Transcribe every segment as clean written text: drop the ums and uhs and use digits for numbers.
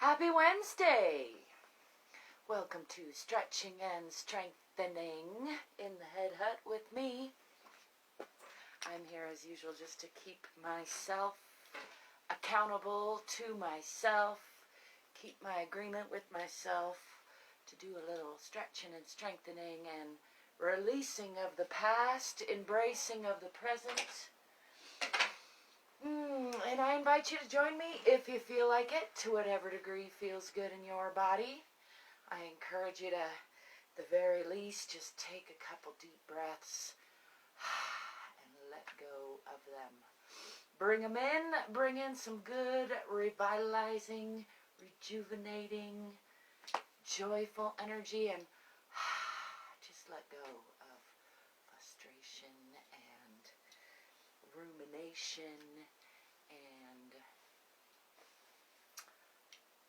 Happy Wednesday! Welcome to Stretching and Strengthening in the Head Hutt with me. I'm here as usual just to keep myself accountable to myself, keep my agreement with myself, to do a little stretching and strengthening and releasing of the past, embracing of the present. And I invite you to join me if you feel like it, to whatever degree feels good in your body. I encourage you to, at the very least, just take a couple deep breaths and let go of them. Bring them in, bring in some good, revitalizing, rejuvenating, joyful energy, and just let go of frustration and rumination and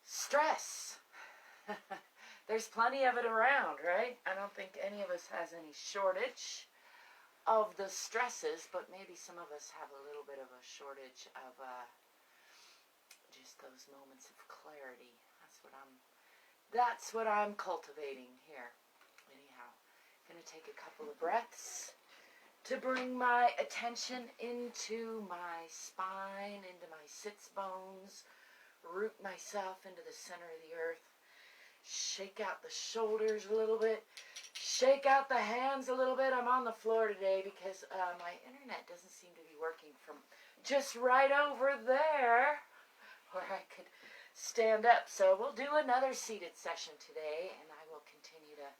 stress. There's plenty of it around, right? I don't think any of us has any shortage of the stresses, but maybe some of us have a little bit of a shortage of just those moments of clarity. That's what I'm cultivating here. Anyhow, I'm going to take a couple of breaths to bring my attention into my spine, into my sits bones, root myself into the center of the earth, shake out the shoulders a little bit, shake out the hands a little bit. I'm on the floor today because my internet doesn't seem to be working from just right over there where I could stand up. So we'll do another seated session today, and I will continue to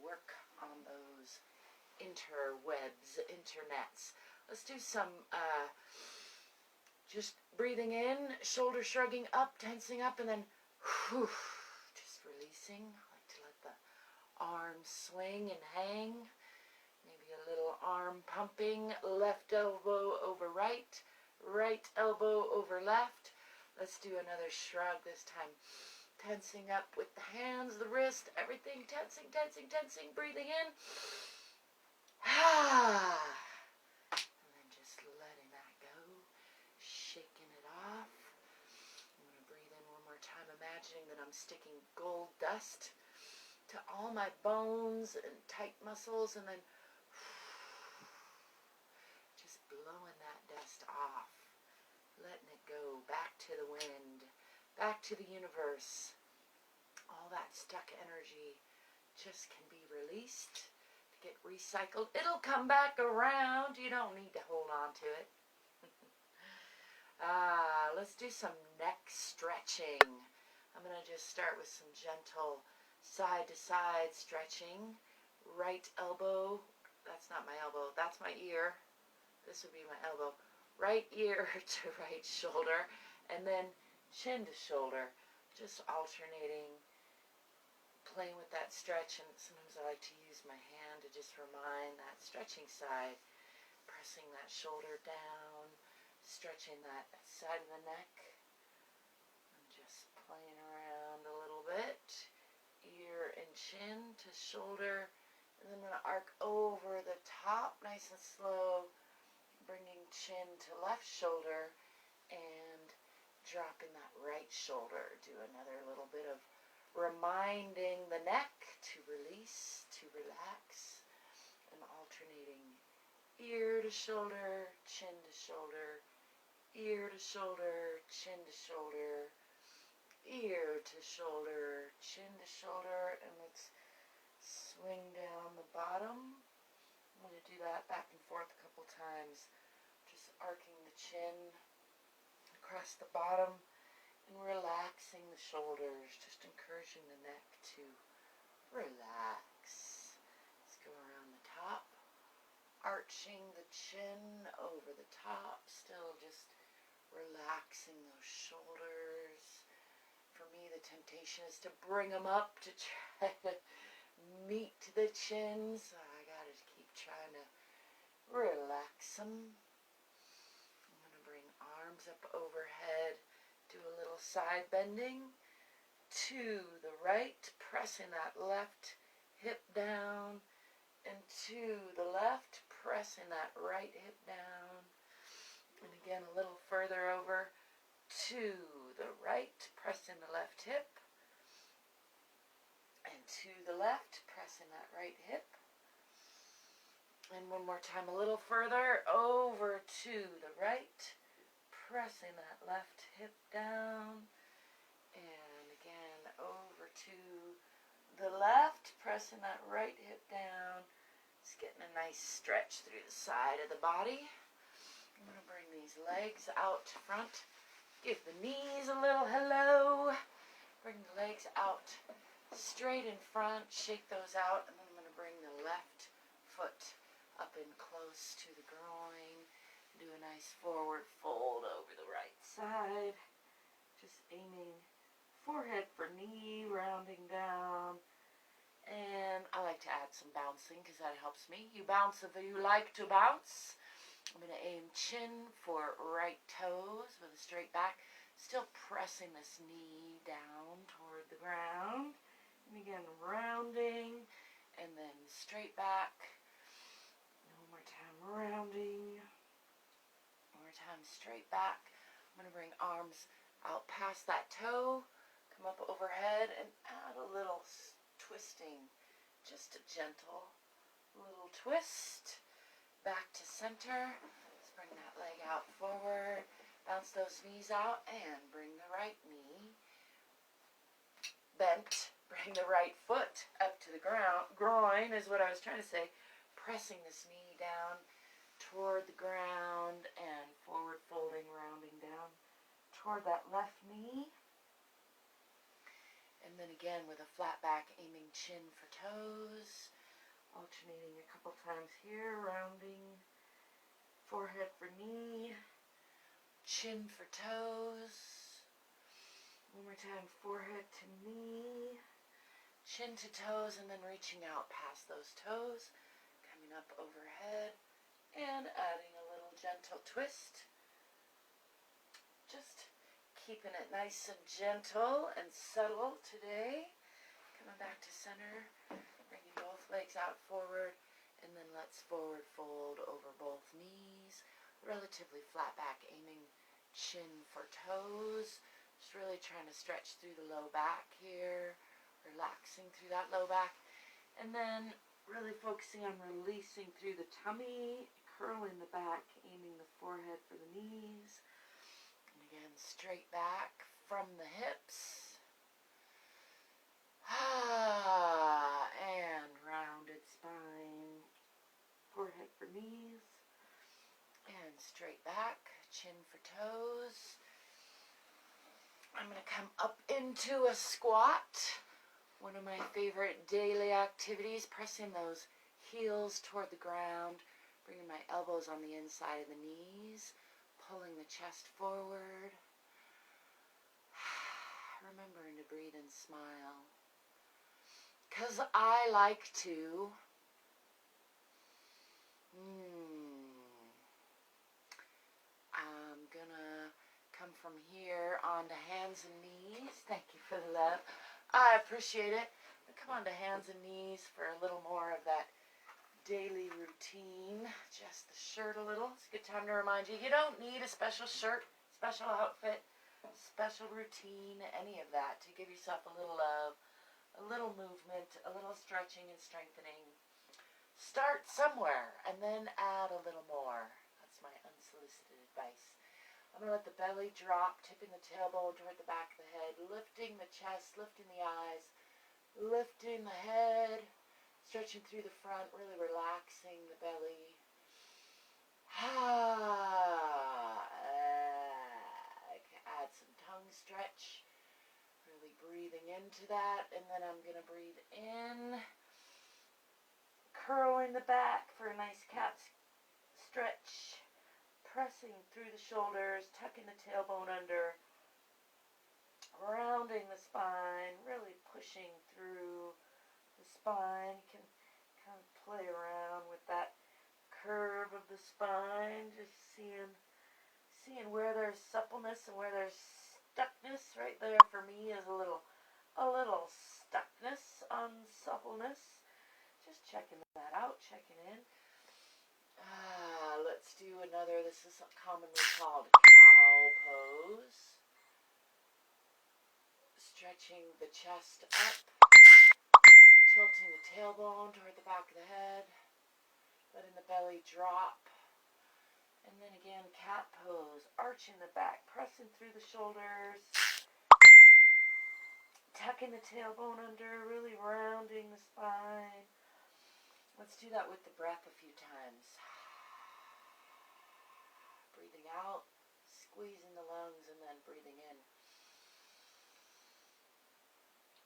work on those internets. Let's do some just breathing in, shoulder shrugging up, tensing up, and then just releasing. I like to let the arms swing and hang. Maybe a little arm pumping, left elbow over right, right elbow over left. Let's do another shrug this time. Tensing up with the hands, the wrist, everything tensing, tensing, tensing, breathing in. And then just letting that go, shaking it off. I'm going to breathe in one more time, imagining that I'm sticking gold dust to all my bones and tight muscles, and then just blowing that dust off, letting it go back to the wind, back to the universe. All that stuck energy just can be released, get recycled. It'll come back around. You don't need to hold on to it. Let's do some neck stretching. I'm going to just start with some gentle side to side stretching. Right elbow, that's not my elbow, that's my ear. This would be my elbow. Right ear to right shoulder, and then chin to shoulder, just alternating, playing with that stretch. And sometimes I like to use my hand to just remind that stretching side, pressing that shoulder down, stretching that side of the neck, and just playing around a little bit, ear and chin to shoulder, and then I'm going to arc over the top nice and slow, bringing chin to left shoulder and dropping that right shoulder. Do another little bit of reminding the neck to release, to relax, and alternating ear to shoulder, chin to shoulder, ear to shoulder, chin to shoulder, ear to shoulder, chin to shoulder, and let's swing down the bottom. I'm going to do that back and forth a couple times, just arcing the chin across the bottom and relaxing the shoulders, just encouraging the neck to relax. Let's go around the top, arching the chin over the top, still just relaxing those shoulders. For me, the temptation is to bring them up to try to meet the chin, so I gotta keep trying to relax them. I'm gonna bring arms up overhead, do a little side bending to the right, pressing that left hip down, and to the left, pressing that right hip down, and again a little further over to the right, pressing the left hip. And to the left, pressing that right hip. And one more time, a little further, over to the right, pressing that left hip down. And again, over to the left, pressing that right hip down. Just getting a nice stretch through the side of the body. I'm going to bring these legs out front. Give the knees a little hello. Bring the legs out straight in front. Shake those out. And then I'm going to bring the left foot up and close to the groin. Do a nice forward fold over the right side. Just aiming forehead for knee, rounding down. And I like to add some bouncing because that helps me. You bounce if you like to bounce. I'm going to aim chin for right toes with a straight back. Still pressing this knee down toward the ground. And again, rounding. And then straight back. One more time, rounding. One more time, straight back. I'm going to bring arms out past that toe. Come up overhead and add a little twisting. Just a gentle little twist. Back to center. Let's bring that leg out forward. Bounce those knees out and bring the right knee bent. Bring the right foot up to the ground. Groin is what I was trying to say. Pressing this knee down toward the ground and forward folding, rounding down toward that left knee. And then again with a flat back, aiming chin for toes. Alternating a couple times here, rounding, forehead for knee, chin for toes. One more time, forehead to knee, chin to toes, and then reaching out past those toes, coming up overhead, and adding a little gentle twist. Just keeping it nice and gentle and subtle today. Coming back to center. Bringing both legs out forward, and then let's forward fold over both knees. Relatively flat back, aiming chin for toes. Just really trying to stretch through the low back here, relaxing through that low back. And then really focusing on releasing through the tummy, curling the back, aiming the forehead for the knees. And again, straight back from the hips. And rounded spine, forehead for knees, and straight back, chin for toes. I'm going to come up into a squat, one of my favorite daily activities, pressing those heels toward the ground, bringing my elbows on the inside of the knees, pulling the chest forward, remembering to breathe and smile. Because I like to. I'm going to come from here onto hands and knees. Thank you for the love. I appreciate it. Come on to hands and knees for a little more of that daily routine. Adjust the shirt a little. It's a good time to remind you, you don't need a special shirt, special outfit, special routine, any of that to give yourself a little love. A little movement, a little stretching and strengthening. Start somewhere and then add a little more. That's my unsolicited advice. I'm going to let the belly drop, tipping the tailbone toward the back of the head, lifting the chest, lifting the eyes, lifting the head, stretching through the front, really relaxing the belly. Add some tongue stretch. Really breathing into that, and then I'm going to breathe in, curling the back for a nice cat stretch, pressing through the shoulders, tucking the tailbone under, rounding the spine, really pushing through the spine. You can kind of play around with that curve of the spine, just seeing where there's suppleness and where there's stuckness. Right there for me is a little stuckness on suppleness. Just checking that out, checking in. Let's do another. This is commonly called cow pose. reaching the chest up, tilting the tailbone toward the back of the head, letting the belly drop. And then again, cat pose, arching the back, pressing through the shoulders, tucking the tailbone under, really rounding the spine. Let's do that with the breath a few times. Breathing out, squeezing the lungs, and then breathing in.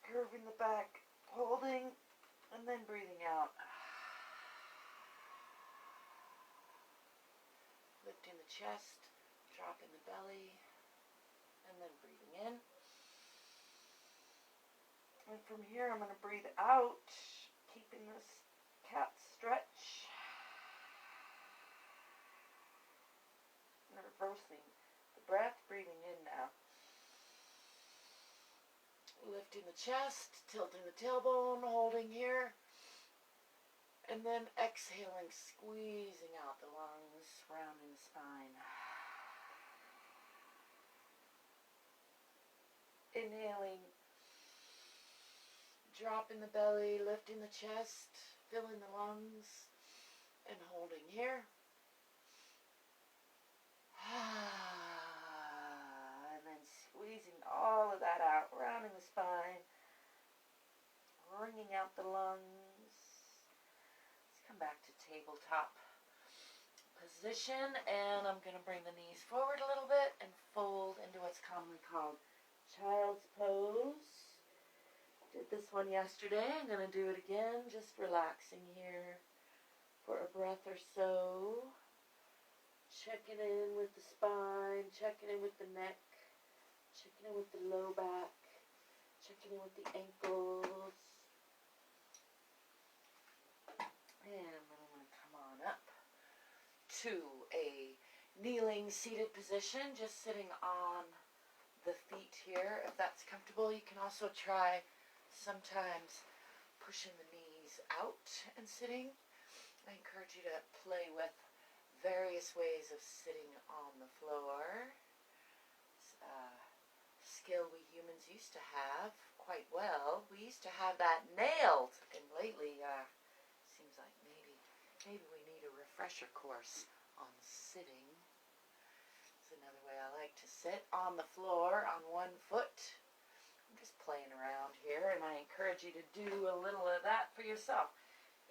Curving the back, holding, and then breathing out. Lifting the chest, dropping the belly, and then breathing in. And from here, I'm going to breathe out, keeping this cat stretch. And reversing the breath, breathing in now. Lifting the chest, tilting the tailbone, holding here. And then exhaling, squeezing out the lungs, rounding the spine. Inhaling, dropping the belly, lifting the chest, filling the lungs, and holding here. And then squeezing all of that out, rounding the spine, wringing out the lungs. Let's come back to tabletop position, and I'm going to bring the knees forward a little bit and fold into what's commonly called child's pose. Did this one yesterday. I'm going to do it again, just relaxing here for a breath or so. Checking in with the spine, checking in with the neck, checking in with the low back, checking in with the ankles. And then I'm going to come on up to a kneeling seated position, just sitting on the feet here. If that's comfortable, you can also try sometimes pushing the knees out and sitting. I encourage you to play with various ways of sitting on the floor. It's a skill we humans used to have quite well. We used to have that nailed, and lately seems like maybe we need a refresher course on sitting. It's another way I like to sit, on the floor on one foot. I'm just playing around here, and I encourage you to do a little of that for yourself.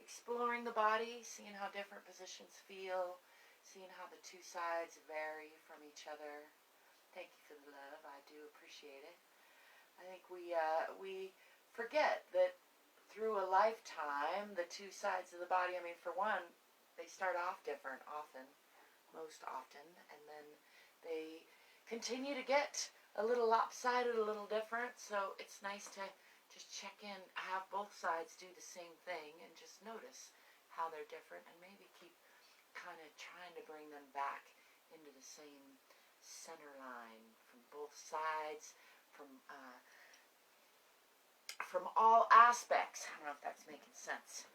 Exploring the body, seeing how different positions feel, seeing how the two sides vary from each other. Thank you for the love. I do appreciate it. I think we forget that through a lifetime, the two sides of the body, I mean, for one, they start off different often, most often, and then they continue to get a little lopsided, a little different. So it's nice to just check in, have both sides do the same thing, and just notice how they're different, and maybe keep kind of trying to bring them back into the same center line from both sides, from all aspects. I don't know if that's making sense.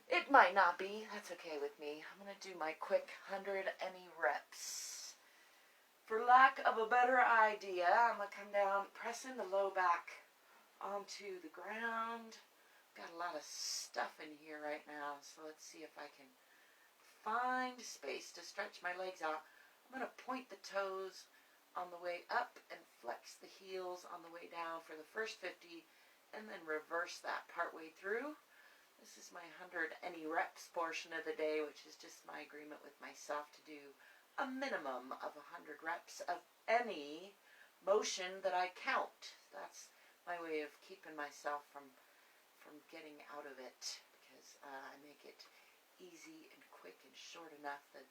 It might not be. That's okay with me. I'm going to do my quick 100 any reps. For lack of a better idea, I'm going to come down, pressing the low back onto the ground. Got a lot of stuff in here right now, so let's see if I can find space to stretch my legs out. I'm going to point the toes on the way up and flex the heels on the way down for the first 50, and then reverse that part way through. This is my 100 any reps portion of the day, which is just my agreement with myself to do a minimum of 100 reps of any motion that I count. That's my way of keeping myself from getting out of it, because I make it easy and quick and short enough that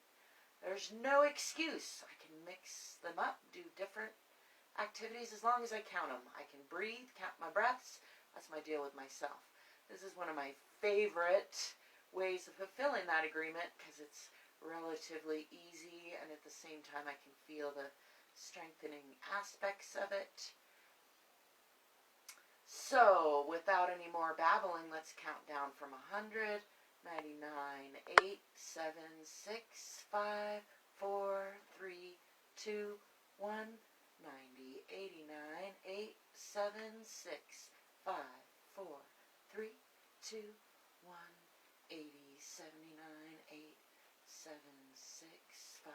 there's no excuse. I can mix them up, do different activities as long as I count them. I can breathe, count my breaths. That's my deal with myself. This is one of my favorite ways of fulfilling that agreement, because it's relatively easy, and at the same time I can feel the strengthening aspects of it. So, without any more babbling, let's count down from 100. 99, 8, 7, 6, 5, 4, 3, 2, 1, 90, 89, 8, 7, 6, 5, 4, 3, 2, 1, 80, 79, 8, 7, 6, 5,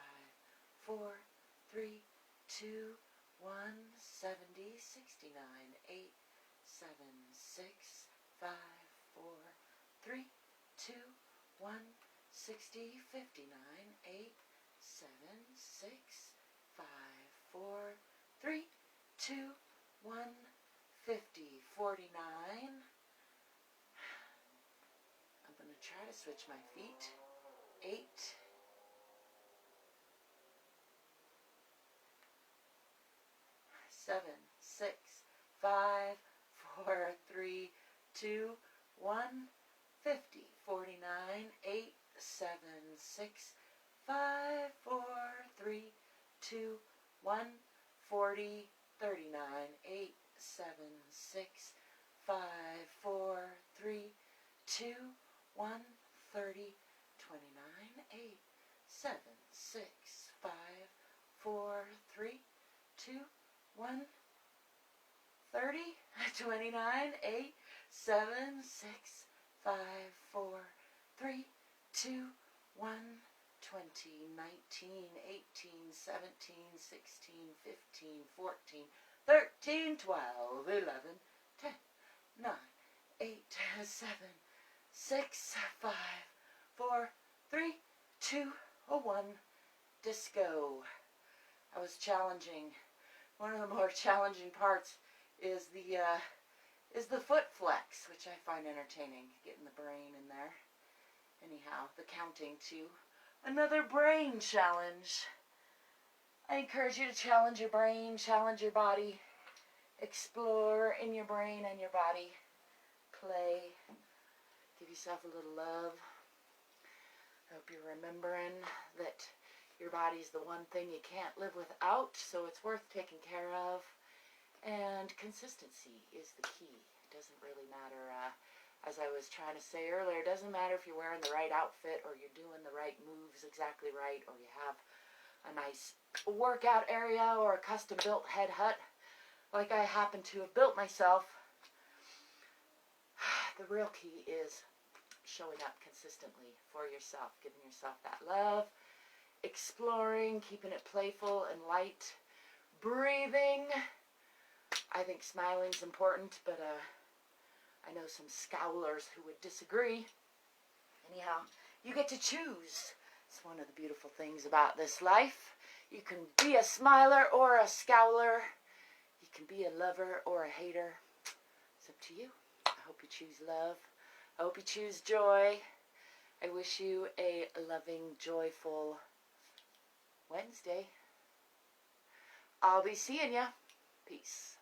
4, 3, 2, 1, 70, 69, 8, 7, 6, 5, 4, 3, 2, 1, 60, 59, 8, 7, 6, 5, 4, 3, 2, 1, 50, 49. I'm going to try to switch my feet. 8, 7, 6, 5, 4, 3, 2, 1, 50, 49, 8, 7, 6, 5, 4, 3, 2, 1, 40, 39, 8, 7, 6, 5, 4, 3, 2, 1, 30, 29, 8, 7, 6, 5, 4, 3, 2, 1, 30, 29, 8, 7, 6, 5, 4, 3, 2, 1, 20, 19, 18, 17, 16, 15, 14, 13, 12, 11, 10, 9, 8, 7, 6, 5, 4, 3, 2, 1, disco. I was challenging. One of the more challenging parts is the foot flex, which I find entertaining, getting the brain in there. Anyhow, the counting too. Another brain challenge. I encourage you to challenge your brain, challenge your body, explore in your brain and your body, play, give yourself a little love. I hope you're remembering that your body's the one thing you can't live without, so it's worth taking care of. And consistency is the key. It doesn't really matter, as I was trying to say earlier, it doesn't matter if you're wearing the right outfit or you're doing the right moves exactly right, or you have a nice workout area or a custom built head hut like I happen to have built myself. The real key is showing up consistently for yourself, giving yourself that love, exploring, keeping it playful and light, breathing. I think smiling's important, but I know some scowlers who would disagree. Anyhow, you get to choose. It's one of the beautiful things about this life. You can be a smiler or a scowler. You can be a lover or a hater. It's up to you. I hope you choose love. I hope you choose joy. I wish you a loving, joyful Wednesday. I'll be seeing ya. Peace.